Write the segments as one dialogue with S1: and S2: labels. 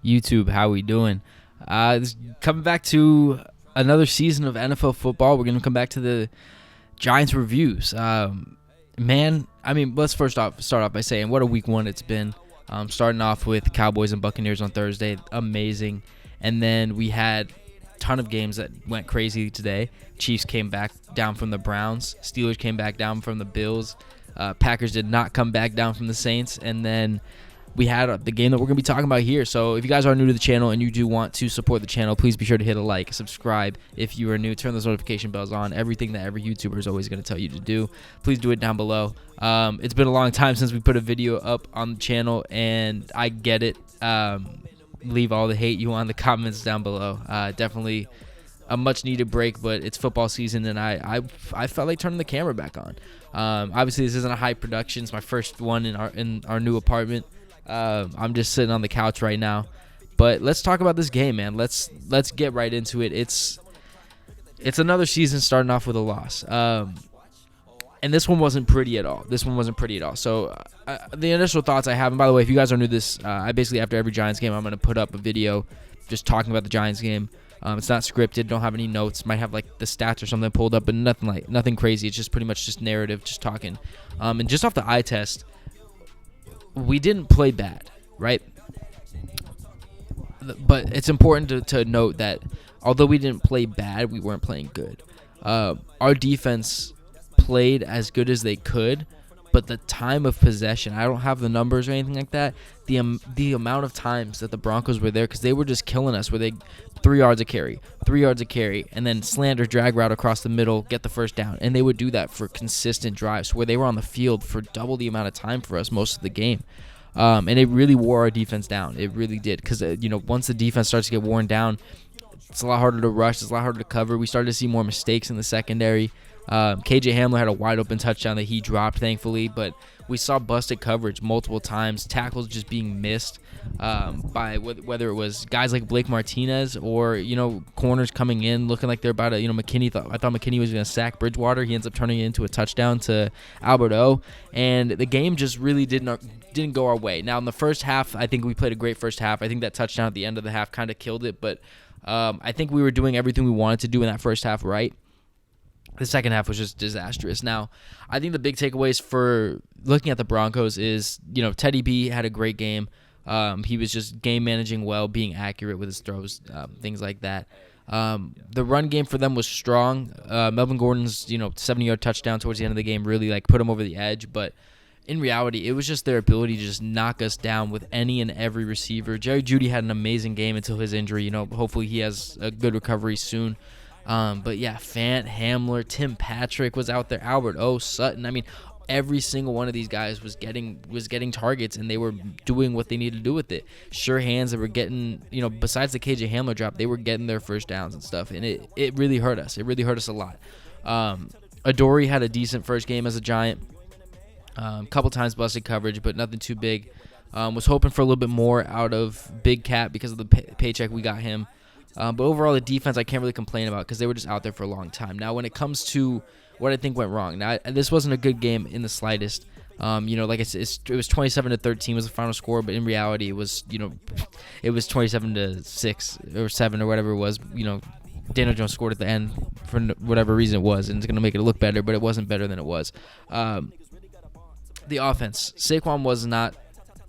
S1: YouTube, how we doing? Coming back to another season of NFL football. We're going to come back to the Giants reviews. Let's start off by saying what a week one it's been. Starting off with Cowboys and Buccaneers on Thursday, amazing. And then we had a ton of games that went crazy today. Chiefs came back down from the Browns. Steelers came back down from the Bills. Packers did not come back down from the Saints. And then we had the game that we're going to be talking about here. So if you guys are new to the channel and you do want to support the channel, please be sure to hit a like, subscribe. If you are new, turn those notification bells on. Everything that every YouTuber is always going to tell you to do, please do it down below. It's been a long time since we put a video up on the channel, and I get it. Leave all the hate you want in the comments down below. Definitely a much-needed break, but it's football season, and I felt like turning the camera back on. Obviously, this isn't a high production. It's my first one in our new apartment. I'm just sitting on the couch right now, but let's talk about this game, man. Let's get right into it. It's another season starting off with a loss, and this one wasn't pretty at all. So the initial thoughts I have, and by the way, if you guys are new to this, I basically after every Giants game, I'm gonna put up a video just talking about the Giants game. It's not scripted, don't have any notes. Might have like the stats or something pulled up, but nothing crazy. It's just pretty much just narrative, just talking. And just off the eye test, we didn't play bad, right? But it's important to note that although we didn't play bad, we weren't playing good. Our defense played as good as they could, but the time of possession, I don't have the numbers or anything like that. The amount of times that the Broncos were there, because they were just killing us, where they 3 yards a carry, and then slant or drag route across the middle, get the first down. And they would do that for consistent drives where they were on the field for double the amount of time for us most of the game. And it really wore our defense down. It really did, because once the defense starts to get worn down, it's a lot harder to rush. It's a lot harder to cover. We started to see more mistakes in the secondary. KJ Hamler had a wide open touchdown that he dropped, thankfully, but we saw busted coverage multiple times, tackles just being missed by whether it was guys like Blake Martinez or corners coming in looking like they're about to McKinney. I thought McKinney was going to sack Bridgewater. He ends up turning it into a touchdown to Albert O, and the game just really didn't go our way. Now in the first half, I think we played a great first half. I think that touchdown at the end of the half kind of killed it, but I think we were doing everything we wanted to do in that first half right. The second half was just disastrous. Now, I think the big takeaways for looking at the Broncos is, Teddy B had a great game. He was just game managing well, being accurate with his throws, things like that. The run game for them was strong. Melvin Gordon's, 70-yard touchdown towards the end of the game really put him over the edge. But in reality, it was just their ability to just knock us down with any and every receiver. Jerry Jeudy had an amazing game until his injury. Hopefully he has a good recovery soon. But yeah, Fant, Hamler, Tim Patrick was out there, Albert O, Sutton. I mean, every single one of these guys was getting targets, and they were doing what they needed to do with it. Sure hands that were getting, besides the KJ Hamler drop, they were getting their first downs and stuff, and it really hurt us. It really hurt us a lot. Adoree had a decent first game as a Giant. Couple times busted coverage, but nothing too big. Was hoping for a little bit more out of Big Cat because of the paycheck we got him. But overall, the defense I can't really complain about because they were just out there for a long time. Now, when it comes to what I think went wrong, now this wasn't a good game in the slightest. Like I said, it was 27-13 was the final score, but in reality, it was 27-6 or 7 or whatever it was. Daniel Jones scored at the end for whatever reason it was, and it's going to make it look better, but it wasn't better than it was. The offense, Saquon was not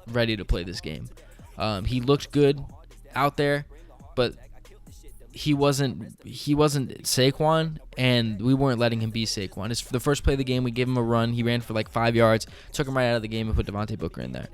S1: ready to play this game. He looked good out there, but he wasn't Saquon, and we weren't letting him be Saquon. It's the first play of the game. We gave him a run. He ran for 5 yards, took him right out of the game, and put Devontae Booker in there.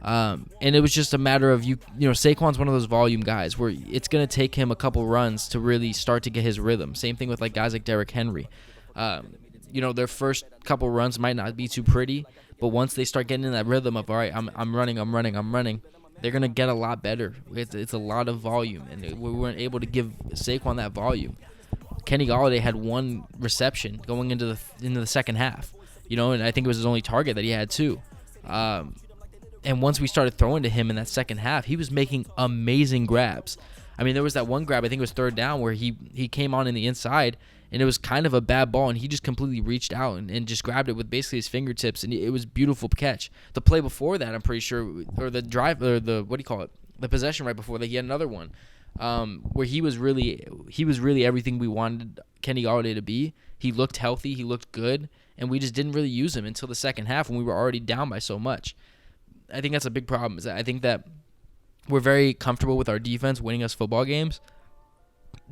S1: And it was just a matter of Saquon's one of those volume guys where it's going to take him a couple runs to really start to get his rhythm. Same thing with guys like Derrick Henry. Their first couple runs might not be too pretty, but once they start getting in that rhythm of, all right, I'm running, they're going to get a lot better. It's a lot of volume, and we weren't able to give Saquon that volume. Kenny Golladay had one reception going into the second half, and I think it was his only target that he had too. And once we started throwing to him in that second half, he was making amazing grabs. I mean, there was that one grab, I think it was third down, where he came on in the inside, and it was kind of a bad ball, and he just completely reached out and just grabbed it with basically his fingertips, and it was a beautiful catch. The play before that, I'm pretty sure, or the drive, or the, what do you call it, the possession right before that, he had another one where he was really everything we wanted Kenny Galladay to be. He looked healthy, he looked good, and we just didn't really use him until the second half when we were already down by so much. I think that's a big problem. Is that I think that we're very comfortable with our defense winning us football games,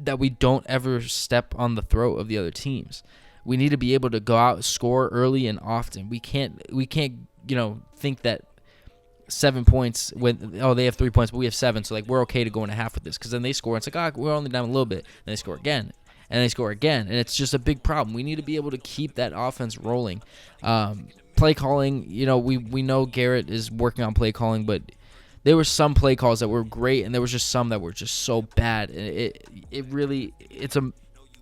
S1: that we don't ever step on the throat of the other teams. We need to be able to go out, score early and often. We can't think that 7 points when they have 3 points, but we have 7, so like we're okay to go in a half with this, because then they score and it's like, we're only down a little bit, and they score again, and they score again, and it's just a big problem. We need to be able to keep that offense rolling. Play calling, we know Garrett is working on play calling, but there were some play calls that were great, and there was just some that were just so bad. And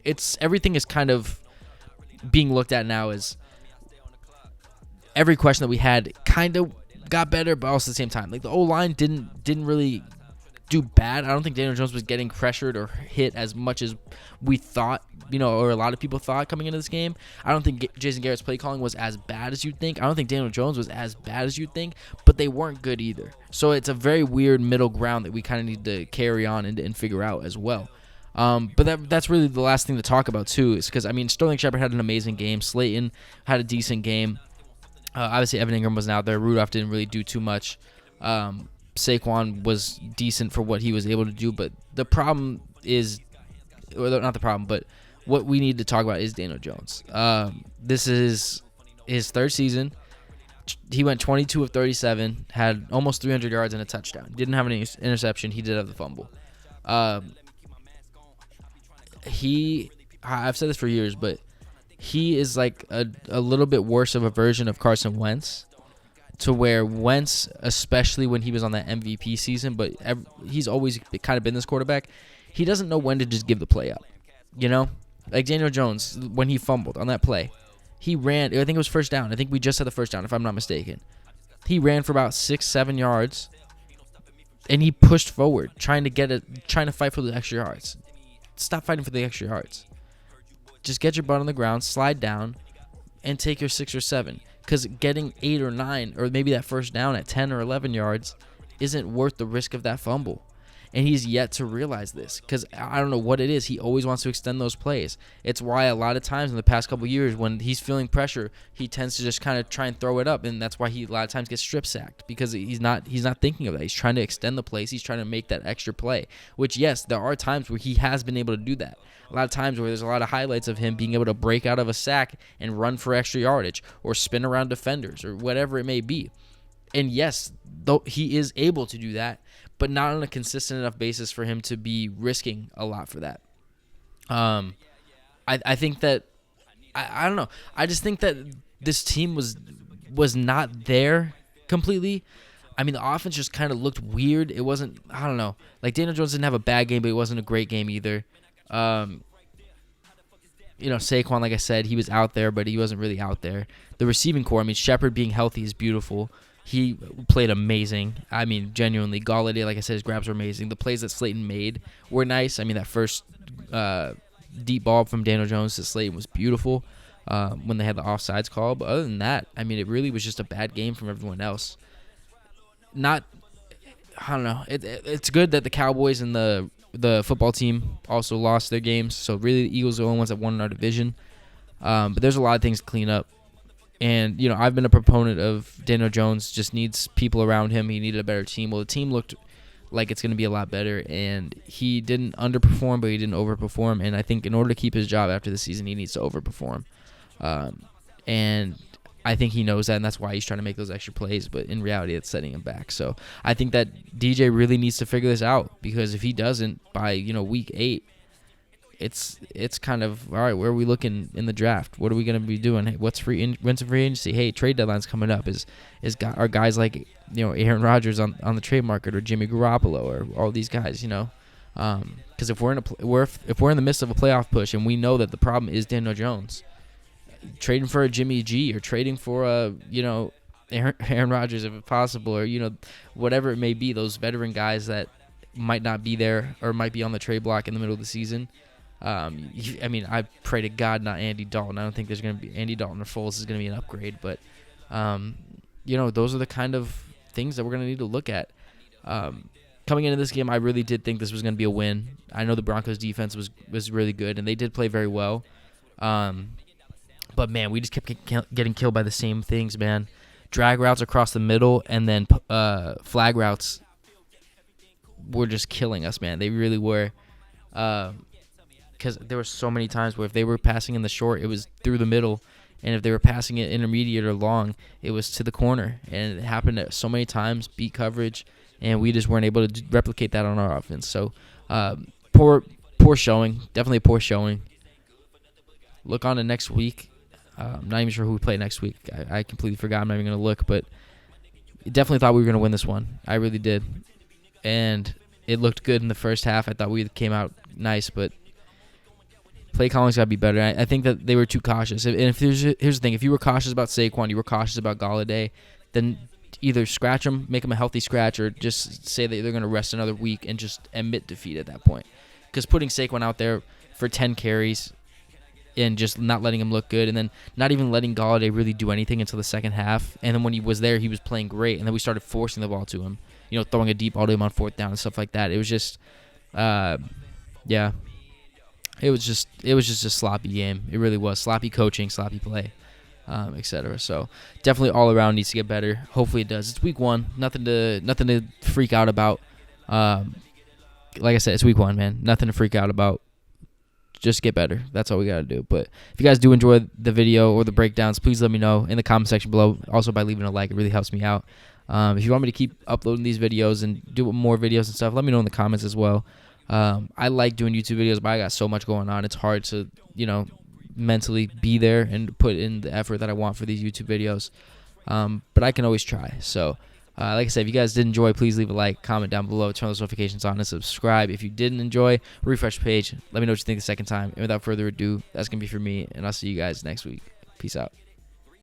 S1: it's everything is kind of being looked at now as every question that we had kind of got better, but also at the same time, like the O-line didn't really do bad. I don't think Daniel Jones was getting pressured or hit as much as we thought, or a lot of people thought coming into this game. I don't think Jason Garrett's play calling was as bad as you'd think. I don't think Daniel Jones was as bad as you'd think, but they weren't good either. So it's a very weird middle ground that we kind of need to carry on and figure out as well. But that's really the last thing to talk about too, is because Sterling Shepard had an amazing game. Slayton had a decent game. Obviously Evan Ingram wasn't out there. Rudolph didn't really do too much. Saquon was decent for what he was able to do, but the problem is, or not the problem, but what we need to talk about is Daniel Jones. This is his third season. He went 22 of 37, had almost 300 yards and a touchdown. Didn't have any interception. He did have the fumble. I've said this for years, but he is like a little bit worse of a version of Carson Wentz, to where Wentz, especially when he was on that MVP season, but he's always kind of been this quarterback, he doesn't know when to just give the play up. Like Daniel Jones, when he fumbled on that play, he ran, I think it was first down. I think we just had the first down, if I'm not mistaken. He ran for about 6-7 yards, and he pushed forward, trying to fight for the extra yards. Stop fighting for the extra yards. Just get your butt on the ground, slide down, and take your 6 or 7. Because getting 8 or 9, or maybe that first down at 10 or 11 yards, isn't worth the risk of that fumble. And he's yet to realize this, because I don't know what it is. He always wants to extend those plays. It's why a lot of times in the past couple of years, when he's feeling pressure, he tends to just kind of try and throw it up, and that's why he a lot of times gets strip sacked, because he's not thinking of that. He's trying to extend the plays. He's trying to make that extra play, which, yes, there are times where he has been able to do that. A lot of times where there's a lot of highlights of him being able to break out of a sack and run for extra yardage or spin around defenders or whatever it may be. And yes, though he is able to do that, but not on a consistent enough basis for him to be risking a lot for that. I think that I don't know. I just think that this team was not there completely. The offense just kind of looked weird. It wasn't, I don't know. Like Daniel Jones didn't have a bad game, but it wasn't a great game either. Saquon, like I said, he was out there, but he wasn't really out there. The receiving core, Shepard being healthy is beautiful. He played amazing. Genuinely. Galladay, like I said, his grabs were amazing. The plays that Slayton made were nice. That first deep ball from Daniel Jones to Slayton was beautiful when they had the offsides call. But other than that, it really was just a bad game from everyone else. I don't know. It's good that the Cowboys and the football team also lost their games. So really the Eagles are the only ones that won in our division. But there's a lot of things to clean up. And, I've been a proponent of Daniel Jones just needs people around him. He needed a better team. Well, the team looked like it's going to be a lot better. And he didn't underperform, but he didn't overperform. And I think in order to keep his job after the season, he needs to overperform. And I think he knows that, and that's why he's trying to make those extra plays. But in reality, it's setting him back. So I think that DJ really needs to figure this out, because if he doesn't by, week 8, it's kind of, all right, where are we looking in the draft? What are we going to be doing? Hey, when's free agency? Hey, trade deadline's coming up. Are guys like, Aaron Rodgers on the trade market, or Jimmy Garoppolo, or all these guys, Because if we're in the midst of a playoff push and we know that the problem is Daniel Jones, trading for a Jimmy G or trading for a, Aaron Rodgers if possible, or, whatever it may be, those veteran guys that might not be there or might be on the trade block in the middle of the season. I pray to God not Andy Dalton. I don't think there's going to be Andy Dalton or Foles is going to be an upgrade, but those are the kind of things that we're going to need to look at. coming into this game, I really did think this was going to be a win. I know the Broncos defense was really good, and they did play very well. But, man, we just kept getting killed by the same things, man. Drag routes across the middle, and then flag routes were just killing us, man. They really were. Because there were so many times where if they were passing in the short, it was through the middle. And if they were passing it intermediate or long, it was to the corner. And it happened so many times, beat coverage, and we just weren't able to replicate that on our offense. So, poor showing. Definitely a poor showing. Look on to next week. I'm not even sure who we play next week. I completely forgot. I'm not even going to look. But definitely thought we were going to win this one. I really did. And it looked good in the first half. I thought we came out nice, but play calling's got to be better. I think that they were too cautious. And here's the thing. If you were cautious about Saquon, you were cautious about Galladay, then either scratch them, make them a healthy scratch, or just say that they're going to rest another week and just admit defeat at that point. Because putting Saquon out there for 10 carries and just not letting him look good, and then not even letting Galladay really do anything until the second half. And then when he was there, he was playing great, and then we started forcing the ball to him, throwing a deep ball to him on fourth down and stuff like that. It was just, yeah. It was just a sloppy game. It really was. Sloppy coaching, sloppy play, etc. So definitely all around needs to get better. Hopefully it does. It's week 1. Nothing to freak out about. Like I said, it's week 1, man. Nothing to freak out about. Just get better. That's all we got to do. But if you guys do enjoy the video or the breakdowns, please let me know in the comment section below. Also by leaving a like. It really helps me out. If you want me to keep uploading these videos and do more videos and stuff, let me know in the comments as well. I like doing YouTube videos, but I got so much going on. It's hard to, mentally be there and put in the effort that I want for these YouTube videos. But I can always try. So, like I said, if you guys did enjoy, please leave a like, comment down below, turn those notifications on, and subscribe. If you didn't enjoy, refresh the page. Let me know what you think the second time. And without further ado, that's going to be for me, and I'll see you guys next week. Peace out.